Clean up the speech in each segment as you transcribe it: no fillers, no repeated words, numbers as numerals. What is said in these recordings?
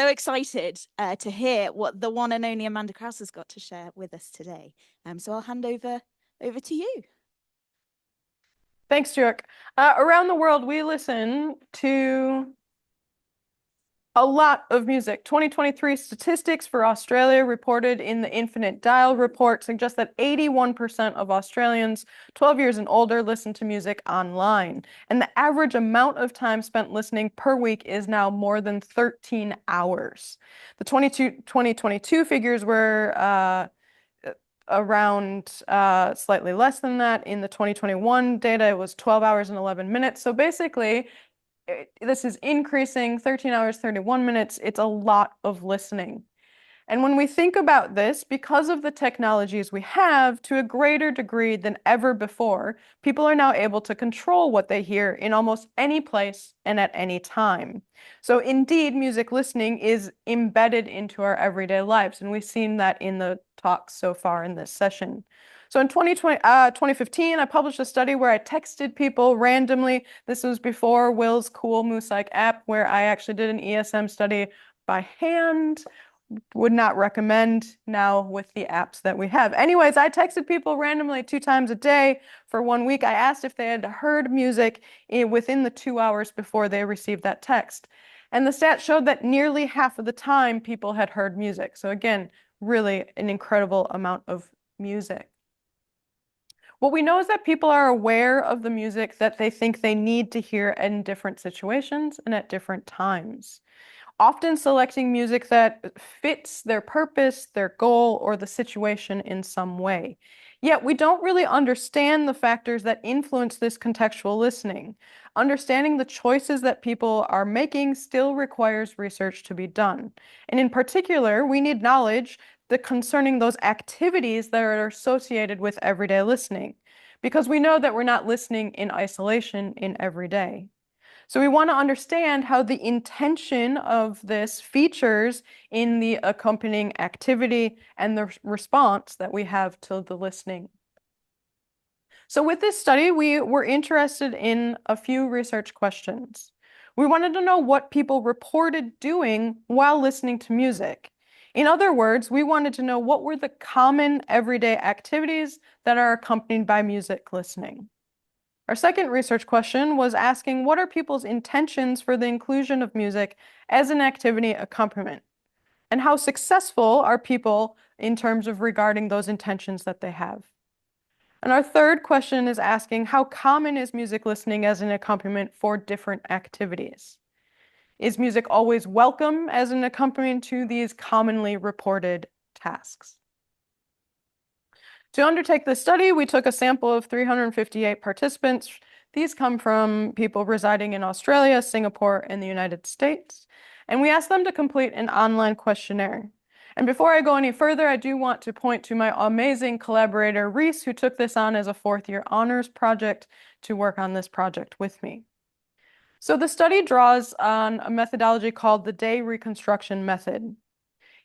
so excited to hear what the one and only Amanda Krause has got to share with us today. So I'll hand over to you. Thanks, Stuart. Around the world, we listen to a lot of music. 2023 statistics for Australia reported in the Infinite Dial report suggest that 81% of Australians 12 years and older listen to music online. And the average amount of time spent listening per week is now more than 13 hours. The 2022 figures were around slightly less than that. In the 2021 data, it was 12 hours and 11 minutes. So basically, this is increasing 13 hours, 31 minutes. It's a lot of listening. And when we think about this, because of the technologies we have, to a greater degree than ever before, people are now able to control what they hear in almost any place and at any time. So indeed, music listening is embedded into our everyday lives, and we've seen that in the talks so far in this session. So in 2015, I published a study where I texted people randomly. This was before Will's cool Moosike app, where I actually did an ESM study by hand. Would not recommend now with the apps that we have. Anyways, I texted people randomly 2 times a day for 1 week. I asked if they had heard music within the 2 hours before they received that text. And the stats showed that nearly half of the time people had heard music. So again, really an incredible amount of music. What we know is that people are aware of the music that they think they need to hear in different situations and at different times, often selecting music that fits their purpose, their goal, or the situation in some way. Yet we don't really understand the factors that influence this contextual listening. Understanding the choices that people are making still requires research to be done. And in particular, we need knowledge concerning those activities that are associated with everyday listening, because we know that we're not listening in isolation in every day. So we want to understand how the intention of this features in the accompanying activity and the response that we have to the listening. So with this study, we were interested in a few research questions. We wanted to know what people reported doing while listening to music. In other words, we wanted to know what were the common everyday activities that are accompanied by music listening. Our second research question was asking what are people's intentions for the inclusion of music as an activity accompaniment? And how successful are people in terms of regarding those intentions that they have? And our third question is asking how common is music listening as an accompaniment for different activities? Is music always welcome as an accompaniment to these commonly reported tasks? To undertake this study, we took a sample of 358 participants. These come from people residing in Australia, Singapore, and the United States. And we asked them to complete an online questionnaire. And before I go any further, I do want to point to my amazing collaborator, Reese, who took this on as a 4th-year honors project to work on this project with me. So the study draws on a methodology called the day reconstruction method.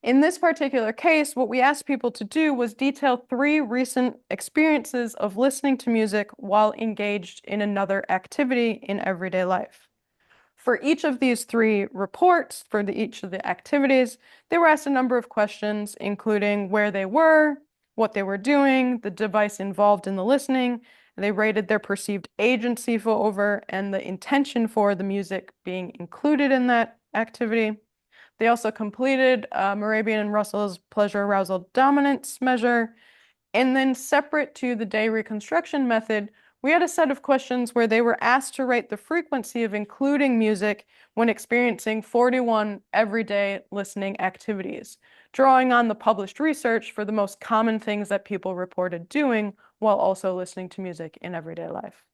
In this particular case, what we asked people to do was detail 3 recent experiences of listening to music while engaged in another activity in everyday life. For each of these 3 reports, for each of the activities, they were asked a number of questions, including where they were, what they were doing, the device involved in the listening. They rated their perceived agency over and the intention for the music being included in that activity. They also completed Mehrabian and Russell's pleasure arousal dominance measure. And then separate to the day reconstruction method, we had a set of questions where they were asked to rate the frequency of including music when experiencing 41 everyday listening activities, drawing on the published research for the most common things that people reported doing while also listening to music in everyday life.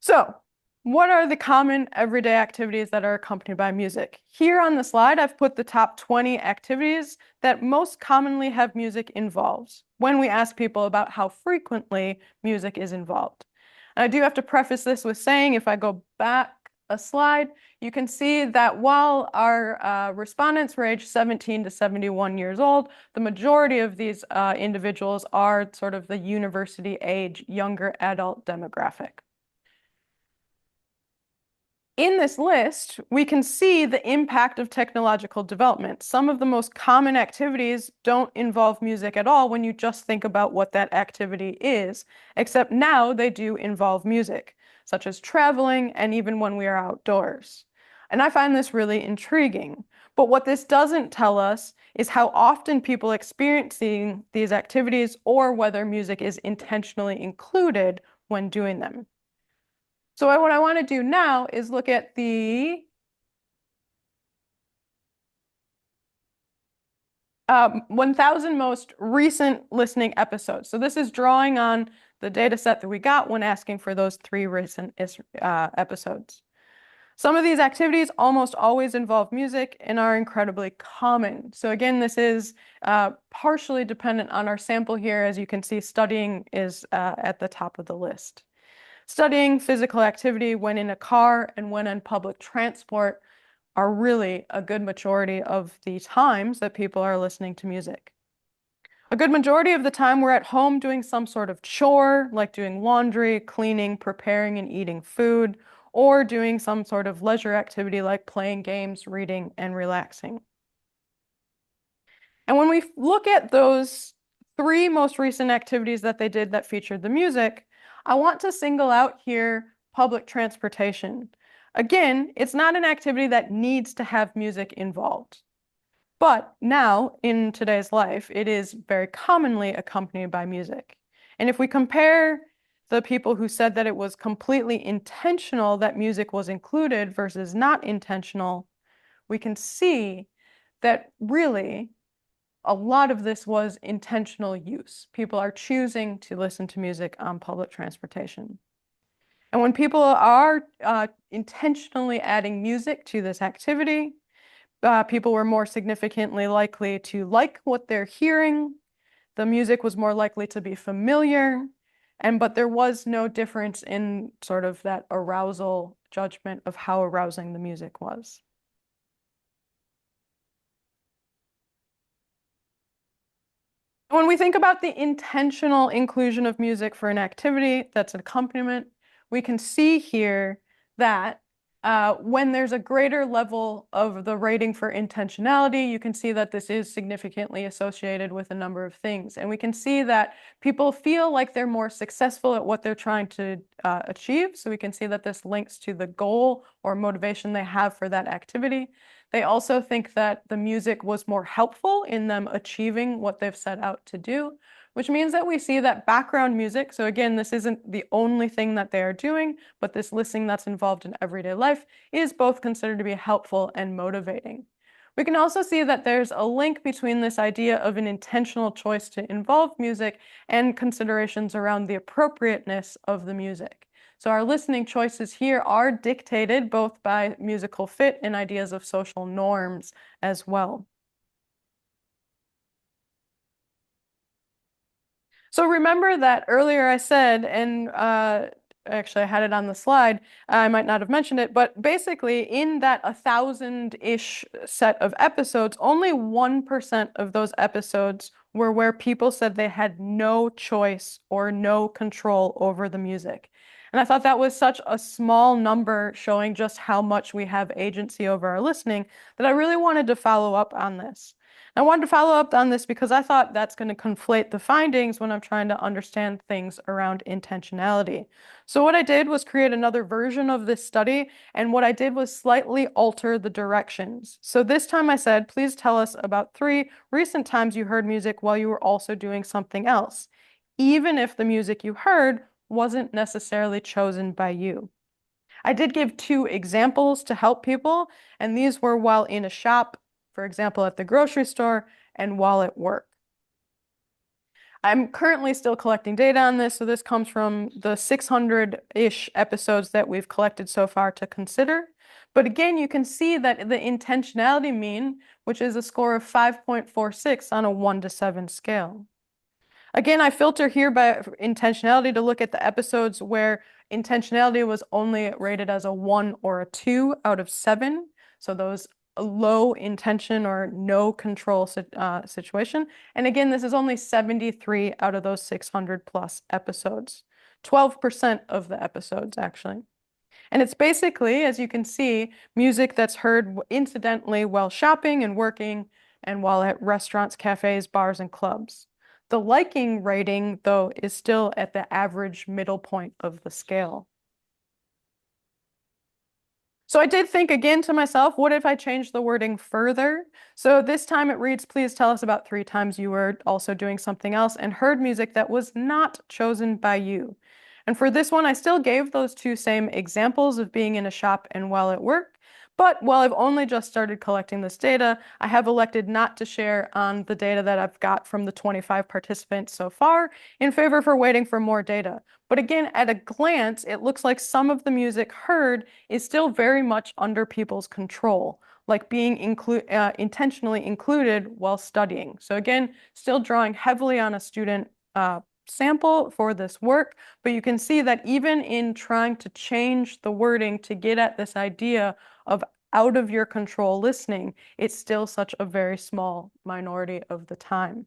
So, what are the common everyday activities that are accompanied by music? Here on the slide, I've put the top 20 activities that most commonly have music involved when we ask people about how frequently music is involved. And I do have to preface this with saying, if I go back a slide, you can see that while our respondents were aged 17 to 71 years old, the majority of these individuals are sort of the university age, younger adult demographic. In this list, we can see the impact of technological development. Some of the most common activities don't involve music at all when you just think about what that activity is, except now they do involve music, such as traveling and even when we are outdoors. And I find this really intriguing. But what this doesn't tell us is how often people experiencing these activities or whether music is intentionally included when doing them. So what I want to do now is look at the 1,000 most recent listening episodes. So this is drawing on the data set that we got when asking for those 3 recent episodes. Some of these activities almost always involve music and are incredibly common. So again, this is partially dependent on our sample here. As you can see, studying is at the top of the list. Studying, physical activity when in a car and when on public transport are really a good majority of the times that people are listening to music. A good majority of the time we're at home doing some sort of chore, like doing laundry, cleaning, preparing and eating food, or doing some sort of leisure activity like playing games, reading, and relaxing. And when we look at those 3 most recent activities that they did that featured the music, I want to single out here public transportation. Again, it's not an activity that needs to have music involved. But now, in today's life, it is very commonly accompanied by music. And if we compare the people who said that it was completely intentional that music was included versus not intentional, we can see that really a lot of this was intentional use. People are choosing to listen to music on public transportation. And when people are intentionally adding music to this activity, people were more significantly likely to like what they're hearing. The music was more likely to be familiar, but there was no difference in sort of that arousal judgment of how arousing the music was. When we think about the intentional inclusion of music for an activity that's an accompaniment, we can see here that when there's a greater level of the rating for intentionality, you can see that this is significantly associated with a number of things. And we can see that people feel like they're more successful at what they're trying to achieve. So we can see that this links to the goal or motivation they have for that activity. They also think that the music was more helpful in them achieving what they've set out to do, which means that we see that background music, so again, this isn't the only thing that they are doing, but this listening that's involved in everyday life is both considered to be helpful and motivating. We can also see that there's a link between this idea of an intentional choice to involve music and considerations around the appropriateness of the music. So our listening choices here are dictated both by musical fit and ideas of social norms as well. So remember that earlier I said, and actually I had it on the slide, I might not have mentioned it, but basically in that 1,000-ish set of episodes, only 1% of those episodes were where people said they had no choice or no control over the music. And I thought that was such a small number showing just how much we have agency over our listening that I really wanted to follow up on this. I wanted to follow up on this because I thought that's going to conflate the findings when I'm trying to understand things around intentionality. So what I did was create another version of this study, and what I did was slightly alter the directions. So this time I said, please tell us about 3 recent times you heard music while you were also doing something else, even if the music you heard wasn't necessarily chosen by you. I did give 2 examples to help people, and these were while in a shop, for example, at the grocery store, and while at work. I'm currently still collecting data on this, so this comes from the 600-ish episodes that we've collected so far to consider. But again, you can see that the intentionality mean, which is a score of 5.46 on a 1 to 7 scale. Again, I filter here by intentionality to look at the episodes where intentionality was only rated as a 1 or a 2 out of 7. So those low intention or no control situation. And again, this is only 73 out of those 600 plus episodes, 12% of the episodes actually. And it's basically, as you can see, music that's heard incidentally while shopping and working and while at restaurants, cafes, bars, and clubs. The liking rating, though, is still at the average middle point of the scale. So I did think again to myself, what if I changed the wording further? So this time it reads, please tell us about 3 times you were also doing something else and heard music that was not chosen by you. And for this one, I still gave those 2 same examples of being in a shop and while at work. But while I've only just started collecting this data, I have elected not to share on the data that I've got from the 25 participants so far in favor for waiting for more data. But again, at a glance, it looks like some of the music heard is still very much under people's control, like being intentionally included while studying. So again, still drawing heavily on a student sample for this work, but you can see that even in trying to change the wording to get at this idea of out of your control listening, it's still such a very small minority of the time.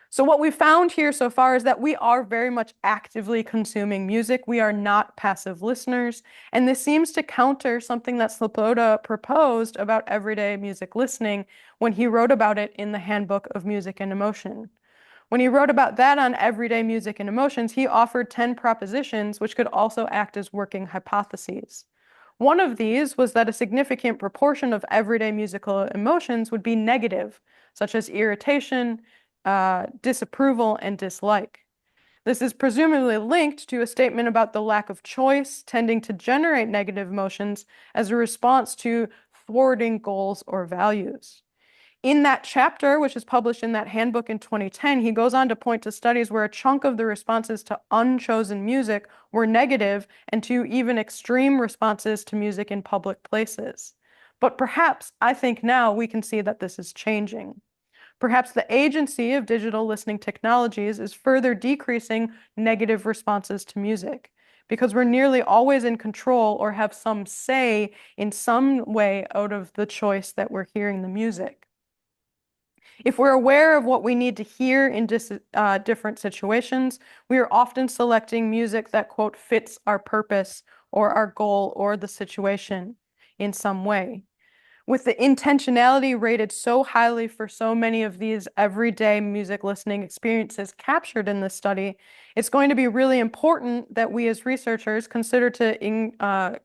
So what we found here so far is that we are very much actively consuming music. We are not passive listeners. And this seems to counter something that Sloboda proposed about everyday music listening when he wrote about it in the Handbook of Music and Emotion. When he wrote about that on everyday music and emotions, he offered 10 propositions which could also act as working hypotheses. One of these was that a significant proportion of everyday musical emotions would be negative, such as irritation, disapproval, and dislike. This is presumably linked to a statement about the lack of choice tending to generate negative emotions as a response to thwarting goals or values. In that chapter, which is published in that handbook in 2010, he goes on to point to studies where a chunk of the responses to unchosen music were negative and to even extreme responses to music in public places. But perhaps, I think now we can see that this is changing. Perhaps the agency of digital listening technologies is further decreasing negative responses to music because we're nearly always in control or have some say in some way out of the choice that we're hearing the music. If we're aware of what we need to hear in different situations, we are often selecting music that, quote, fits our purpose or our goal or the situation in some way. With the intentionality rated so highly for so many of these everyday music listening experiences captured in this study, it's going to be really important that we as researchers consider to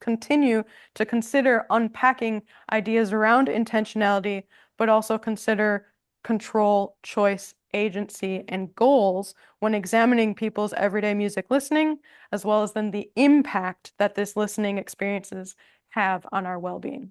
continue to consider unpacking ideas around intentionality, but also consider control, choice, agency, and goals when examining people's everyday music listening, as well as then the impact that this listening experiences have on our well-being.